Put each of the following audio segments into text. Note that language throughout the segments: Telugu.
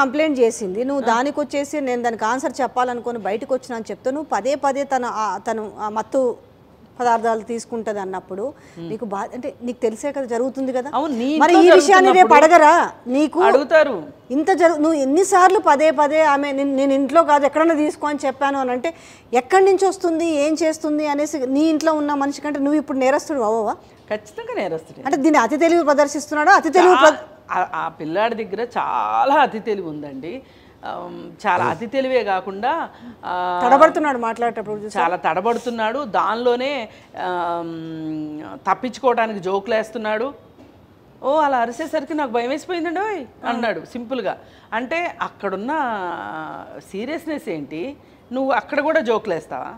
కంప్లైంట్ చేసింది, నువ్వు దానికి వచ్చేసి నేను దానికి ఆన్సర్ చెప్పాలనుకుని బయటకు వచ్చినా అని చెప్తే నువ్వు పదే పదే తను మత్తు పదార్థాలు తీసుకుంటది అన్నప్పుడు నీకు బాధ అంటే నీకు తెలిసే కదా జరుగుతుంది కదా. మరి ఈ విషయాన్ని రేపు అడగరా నీకు? అడుగుతారు. నువ్వు ఎన్నిసార్లు పదే పదే ఆమె నేను ఇంట్లో కాదు ఎక్కడన్నా తీసుకో అని చెప్పాను అని అంటే ఎక్కడి నుంచి వస్తుంది, ఏం చేస్తుంది అనేసి నీ ఇంట్లో ఉన్న మనిషి కంటే నువ్వు ఇప్పుడు నేరస్తుడు అవ్వవా? ఖచ్చితంగా నేరస్తుడు. అంటే దీన్ని అతి తెలివి ప్రదర్శిస్తున్నాడా? అతి తెలివి ఆ పిల్లాడి దగ్గర చాలా అతి తెలివి ఉందండి. చాలా అతి తెలివే కాకుండా తడబడుతున్నాడు, మాట్లాడేటప్పుడు చాలా తడబడుతున్నాడు. దానిలోనే తప్పించుకోవడానికి జోకులు వేస్తున్నాడు. ఓ అలా అరిసేసరికి నాకు భయం వేసిపోయిందండి అన్నాడు సింపుల్గా. అంటే అక్కడున్న సీరియస్నెస్ ఏంటి? నువ్వు అక్కడ కూడా జోకులు వేస్తావా?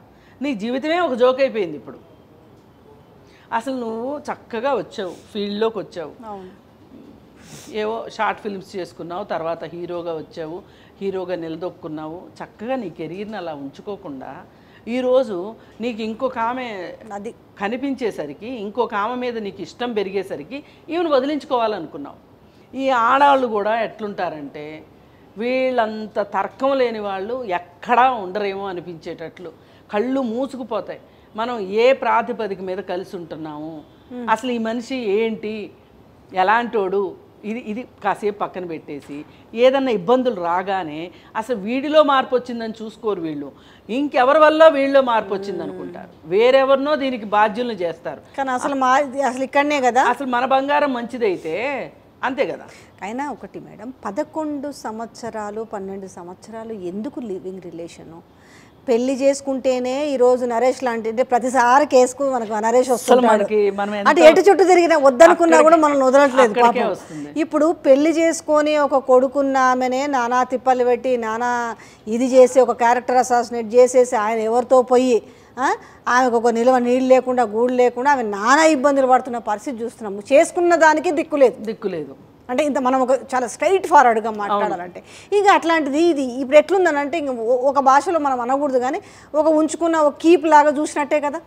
నీ జీవితమే ఒక జోక్ అయిపోయింది ఇప్పుడు. అసలు నువ్వు చక్కగా వచ్చావు, ఫీల్డ్లోకి వచ్చావు, ఏవో షార్ట్ ఫిల్మ్స్ చేసుకున్నావు, తర్వాత హీరోగా వచ్చావు, హీరోగా నిలదొక్కున్నావు. చక్కగా నీ కెరీర్ని అలా ఉంచుకోకుండా ఈరోజు నీకు ఇంకొక ఆమె అది కనిపించేసరికి, ఇంకొక ఆమె మీద నీకు ఇష్టం పెరిగేసరికి ఈమెను వదిలించుకోవాలనుకున్నావు. ఈ ఆడవాళ్ళు కూడా ఎట్లుంటారంటే వీళ్ళంత తర్కం లేని వాళ్ళు ఎక్కడా ఉండరేమో అనిపించేటట్లు కళ్ళు మూసుకుపోతాయి. మనం ఏ ప్రాతిపదిక మీద కలిసి ఉంటున్నాము, అసలు ఈ మనిషి ఏంటి, ఎలాంటోడు, ఇది కాసేపు పక్కన పెట్టేసి ఏదన్నా ఇబ్బందులు రాగానే అసలు వీడిలో మార్పు వచ్చిందని చూసుకోరు వీళ్ళు. ఇంకెవరి వల్ల వీళ్ళలో మార్పు వచ్చింది అనుకుంటారు, వేరెవరినో దీనికి బాధ్యులను చేస్తారు. కానీ అసలు ఇక్కడనే కదా అసలు మన బంగారం మంచిదైతే అంతే కదా. అయినా ఒకటి మేడం, 11 సంవత్సరాలు 12 సంవత్సరాలు ఎందుకు లివింగ్ రిలేషను? పెళ్లి చేసుకుంటేనే ఈరోజు నరేష్ లాంటి అంటే ప్రతిసారి కేసుకు మనకు నరేష్ వస్తున్నాడు. అంటే ఎటు చుట్టూ తిరిగినా వద్దనుకున్నా కూడా మనల్ని వదలట్లేదు పాపం. ఇప్పుడు పెళ్లి చేసుకొని ఒక కొడుకున్న ఆమెనే నానా తిప్పలు పెట్టి నానా ఇది చేసి ఒక క్యారెక్టర్ అసాసినేట్ చేసేసి ఆయన ఎవరితో పోయి ఆమెకు ఒక నిల్వ నీళ్ళు లేకుండా గూడు లేకుండా ఆమె నానా ఇబ్బందులు పడుతున్న పరిస్థితి చూస్తున్నాము. చేసుకున్న దానికి దిక్కులేదు. అంటే ఇంత మనం చాలా స్ట్రైట్ ఫార్వర్డ్గా మాట్లాడాలంటే ఇక అట్లాంటిది ఇది ఇప్పుడు ఎట్లుందనంటే ఇంక ఒక భాషలో మనం అనకూడదు కానీ ఒక ఉంచుకున్న ఒక కీప్ లాగా చూసినట్టే కదా.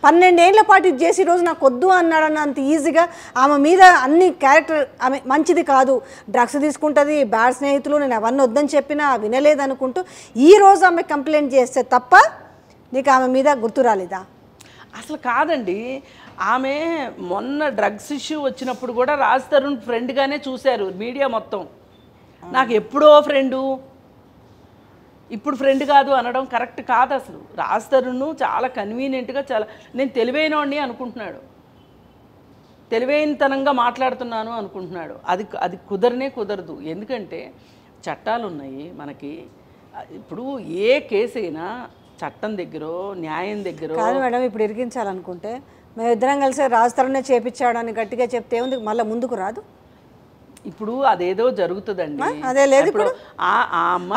12 ఏళ్ల పాటు ఇది చేసి ఈరోజు నాకు వద్దు అన్నాడన్న అంత ఈజీగా ఆమె మీద అన్ని క్యారెక్టర్ ఆమె మంచిది కాదు, డ్రగ్స్ తీసుకుంటుంది, బ్యాడ్ స్నేహితులు, నేను అవన్నీ వద్దని చెప్పినా వినలేదనుకుంటూ ఈరోజు ఆమె కంప్లైంట్ చేస్తే తప్ప నీకు ఆమె మీద గుర్తు రాలేదా? అసలు కాదండి. ఆమె మొన్న డ్రగ్స్ ఇష్యూ వచ్చినప్పుడు కూడా రాజ్ తరుణ్ ఫ్రెండ్గానే చూశారు మీడియా మొత్తం. నాకు ఎప్పుడో ఫ్రెండు, ఇప్పుడు ఫ్రెండ్ కాదు అనడం కరెక్ట్ కాదు. అసలు రాజ్ తరుణ్ చాలా కన్వీనియంట్గా నేను తెలివైనోడిని అనుకుంటున్నాడు, తెలివైనతనంగా మాట్లాడుతున్నాను అనుకుంటున్నాడు. అది కుదరదు. ఎందుకంటే చట్టాలు ఉన్నాయి మనకి. ఇప్పుడు ఏ కేసు అయినా చట్టం దగ్గర న్యాయం దగ్గర కాదు మేడం. ఇప్పుడు ఇరికించాలనుకుంటే మేమిద్దరం కలిసి రాజ్ తరుణ్నే చేపించాడని గట్టిగా చెప్తే ఉంది, మళ్ళీ ముందుకు రాదు. ఇప్పుడు అదేదో జరుగుతుందండి. అదే లేదు ఇప్పుడు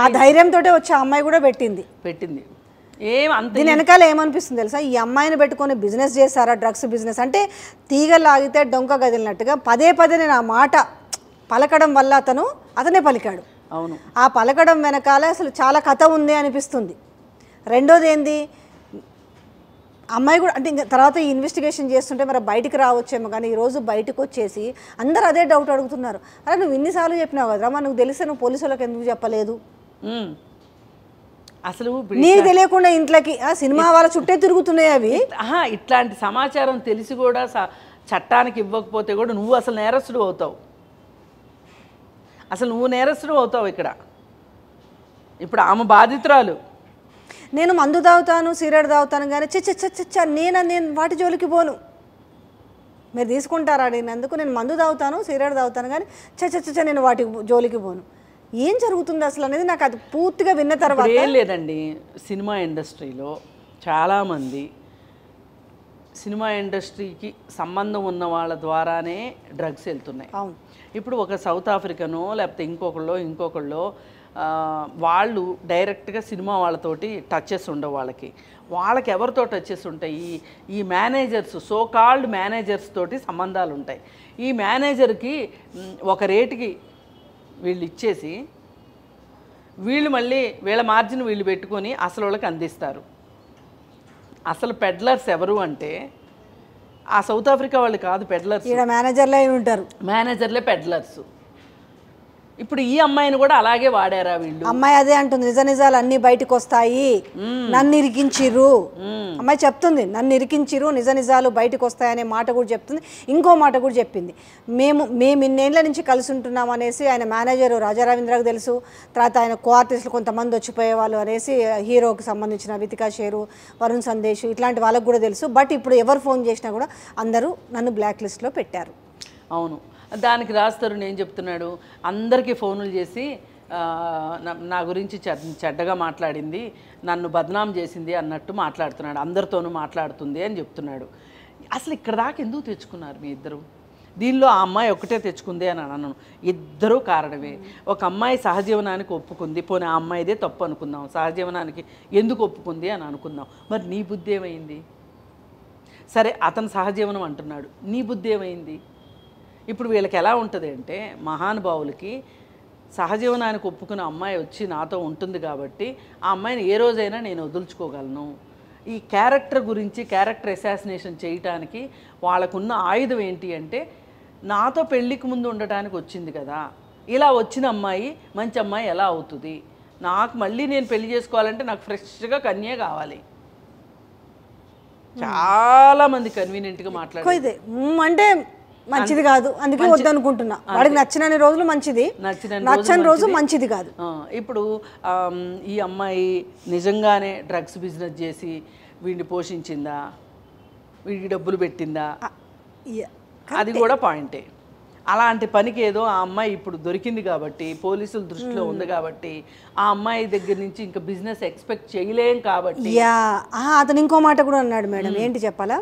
ఆ ధైర్యంతో వచ్చే అమ్మాయి కూడా పెట్టింది. దీని వెనకాల ఏమనిపిస్తుంది తెలుసా? ఈ అమ్మాయిని పెట్టుకొని బిజినెస్ చేస్తారా, డ్రగ్స్ బిజినెస్ అంటే తీగలాగితే డొంక గదిలినట్టుగా పదే నేను ఆ మాట పలకడం వల్ల అతనే పలికాడు. అవును, ఆ పలకడం వెనకాల అసలు చాలా కథ ఉంది అనిపిస్తుంది. రెండోది ఏంది, అమ్మాయి కూడా అంటే ఇంకా తర్వాత ఈ ఇన్వెస్టిగేషన్ చేస్తుంటే మరి బయటికి రావచ్చేమో, కానీ ఈరోజు బయటకు వచ్చేసి అందరూ అదే డౌట్ అడుగుతున్నారు. అరే నువ్వు ఇన్నిసార్లు చెప్పినావు కదరా, మరి నువ్వు తెలిస్తే నువ్వు పోలీసు వాళ్ళకి ఎందుకు చెప్పలేదు? అసలు నీకు తెలియకుండా ఇంట్లోకి సినిమా వాళ్ళ చుట్టే తిరుగుతున్నాయి అవి. ఇట్లాంటి సమాచారం తెలిసి కూడా చట్టానికి ఇవ్వకపోతే కూడా నువ్వు అసలు నేరస్తుడు అవుతావు. ఇక్కడ ఇప్పుడు ఆమె బాధితురాలు. నేను మందు తాగుతాను, సిగరెట్ తాగుతాను కానీ నేను వాటి జోలికి పోను. మీరు తీసుకుంటారా అడిగినందుకు? నేను మందు తాగుతాను, సిగరెట్ తాగుతాను కానీ నేను వాటి జోలికి పోను. ఏం జరుగుతుంది అసలు అనేది నాకు అది పూర్తిగా విన్న తర్వాత ఏం లేదండి. సినిమా ఇండస్ట్రీలో చాలామంది సినిమా ఇండస్ట్రీకి సంబంధం ఉన్న వాళ్ళ ద్వారానే డ్రగ్స్ వెళ్తున్నాయి. ఇప్పుడు ఒక సౌత్ ఆఫ్రికనో లేకపోతే ఇంకొకళ్ళో వాళ్ళు డైరెక్ట్గా సినిమా వాళ్ళతోటి టచెస్ ఉండవు. వాళ్ళకి ఎవరితో టచెస్ ఉంటాయి? ఈ మేనేజర్స్, సో కాల్డ్ మేనేజర్స్ తోటి సంబంధాలు ఉంటాయి. ఈ మేనేజర్కి ఒక రేటుకి వీళ్ళు ఇచ్చేసి వీళ్ళు మళ్ళీ వీళ్ళ మార్జిన్ వీళ్ళు పెట్టుకొని అసలు వాళ్ళకి అందిస్తారు. అసలు పెడ్లర్స్ ఎవరు అంటే ఆ సౌత్ ఆఫ్రికా వాళ్ళు కాదు పెడ్లర్స్, మేనేజర్లే ఉంటారు. మేనేజర్లే పెడ్లర్స్. ఇప్పుడు ఈ అమ్మాయిని కూడా అలాగే వాడారా వీళ్ళు? అమ్మాయి అదే అంటుంది, నిజ నిజాలు అన్నీ బయటకు వస్తాయి, నన్ను ఇరికించిర్రు. అమ్మాయి చెప్తుంది, నన్ను ఇరికించిర్రు, నిజ నిజాలు బయటకు వస్తాయనే మాట కూడా చెప్తుంది. ఇంకో మాట కూడా చెప్పింది, మేము ఇన్నేళ్ల నుంచి కలిసి ఉంటున్నాం అనేసి ఆయన మేనేజరు రాజారవీంద్రకు తెలుసు, తర్వాత ఆయన కో ఆర్టిస్టులు కొంతమంది వచ్చిపోయేవాళ్ళు అనేసి హీరోకి సంబంధించిన వితికా షేరు, వరుణ్ సందేశ్ ఇట్లాంటి వాళ్ళకు కూడా తెలుసు. బట్ ఇప్పుడు ఎవరు ఫోన్ చేసినా కూడా అందరూ నన్ను బ్లాక్ లిస్ట్లో పెట్టారు. అవును, దానికి రాస్తారు నేను చెప్తున్నాడు, అందరికీ ఫోనులు చేసి నా గురించి చెడ్డగా మాట్లాడింది, నన్ను బదనాం చేసింది అన్నట్టు మాట్లాడుతున్నాడు, అందరితోనూ మాట్లాడుతుంది అని చెప్తున్నాడు. అసలు ఇక్కడ దాకా ఎందుకు తెచ్చుకున్నారు మీ ఇద్దరు? దీనిలో ఆ అమ్మాయి ఒక్కటే తెచ్చుకుంది అని అన్నాను, ఇద్దరూ కారణమే. ఒక అమ్మాయి సహజీవనానికి ఒప్పుకుంది, పోనీ ఆ అమ్మాయిదే తప్పు అనుకుందాం, సహజీవనానికి ఎందుకు ఒప్పుకుంది అని అనుకుందాం. మరి నీ బుద్ధి ఏమైంది? సరే అతను సహజీవనం అంటున్నాడు, నీ బుద్ధి ఏమైంది? ఇప్పుడు వీళ్ళకి ఎలా ఉంటుంది అంటే, మహానుభావులకి సహజీవనానికి ఒప్పుకున్న అమ్మాయి వచ్చి నాతో ఉంటుంది కాబట్టి ఆ అమ్మాయిని ఏ రోజైనా నేను వదులుచుకోగలను. ఈ క్యారెక్టర్ గురించి క్యారెక్టర్ అసాసినేషన్ చేయటానికి వాళ్ళకున్న ఆయుధం ఏంటి అంటే, నాతో పెళ్ళికి ముందు ఉండటానికి వచ్చింది కదా, ఇలా వచ్చిన అమ్మాయి మంచి అమ్మాయి ఎలా అవుతుంది? నాకు మళ్ళీ నేను పెళ్లి చేసుకోవాలంటే నాకు ఫ్రెష్గా కన్యే కావాలి. చాలామంది కన్వీనియంట్గా మాట్లాడారు, అంటే మంచిది కాదు, అందుకే వద్దనుకుంటున్నా. వాడికి నచ్చినన్ని రోజులు మంచిది, నచ్చని రోజు మంచిది కాదు. ఇప్పుడు ఈ అమ్మాయి నిజంగానే డ్రగ్స్ బిజినెస్ చేసి వీడిని పోషించిందా, వీడికి డబ్బులు పెట్టిందా, అది కూడా పాయింటే. అలాంటి పనికి ఏదో ఆ అమ్మాయి ఇప్పుడు దొరికింది కాబట్టి, పోలీసుల దృష్టిలో ఉంది కాబట్టి, ఆ అమ్మాయి దగ్గర నుంచి ఇంకా బిజినెస్ ఎక్స్పెక్ట్ చేయలేం కాబట్టి. అతను ఇంకో మాట కూడా అన్నాడు మేడం, ఏంటి చెప్పాలా,